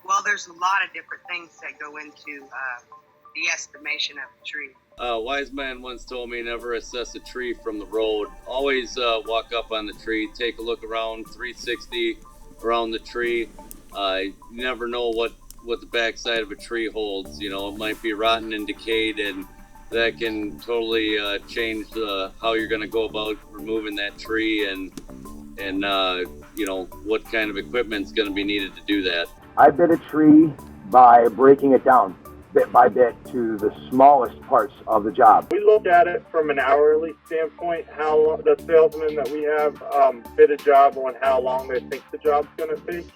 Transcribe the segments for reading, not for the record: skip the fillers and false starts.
Well, there's a lot of different things that go into the estimation of a tree. A wise man once told me never assess a tree from the road. Always walk up on the tree, take a look around 360 around the tree. You never know what the backside of a tree holds. You know, it might be rotten and decayed, and that can totally change how you're going to go about removing that tree and you know, what kind of equipment's going to be needed to do that. I bit a tree by breaking it down bit by bit to the smallest parts of the job. We look at it from an hourly standpoint, how the salesmen that we have bid a job on how long they think the job's going to take,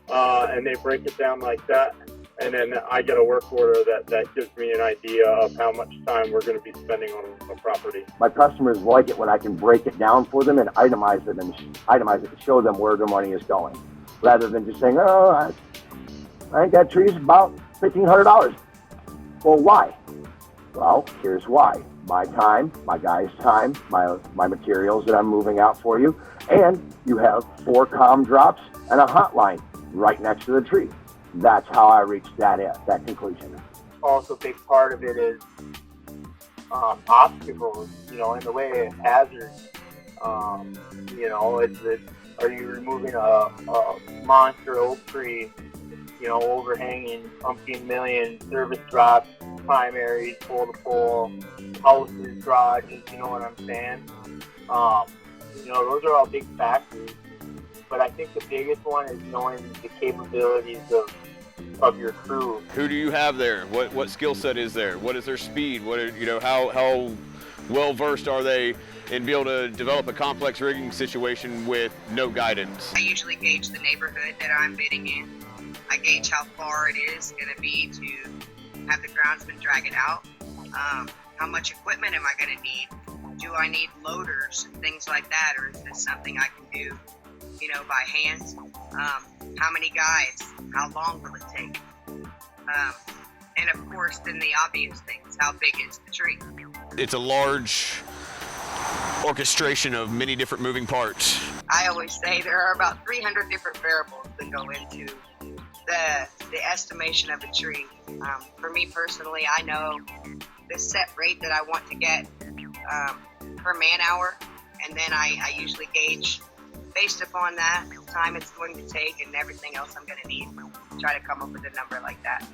and they break it down like that. And then I get a work order that gives me an idea of how much time we're going to be spending on a property. My customers like it when I can break it down for them and itemize it to show them where their money is going, rather than just saying, "Oh, I think that tree's about $1,500. Well, why? Well, here's why. My time, my guy's time, my materials that I'm moving out for you, and you have 4 comm drops and a hotline right next to the tree. That's how I reached that conclusion. Also, a big part of it is obstacles, you know, in the way of hazards. You know, are you removing a monster oak tree, you know, overhanging umpteen million, service drops, primaries, pole-to-pole, houses, garages, you know what I'm saying? You know, those are all big factors. But I think the biggest one is knowing the capabilities of your crew. Who do you have there? What skill set is there? What is their speed? You know, how well versed are they in being able to develop a complex rigging situation with no guidance? I usually gauge the neighborhood that I'm bidding in. I gauge how far it is going to be to have the groundsman drag it out. How much equipment am I going to need? Do I need loaders and things like that, or is this something I can do, you know, by hands? How many guys? How long will it take? And of course, then the obvious things, how big is the tree? It's a large orchestration of many different moving parts. I always say there are about 300 different variables that go into the estimation of a tree. For me personally, I know the set rate that I want to get per man hour, and then I usually gauge based upon that time it's going to take and everything else I'm going to need, try to come up with a number like that.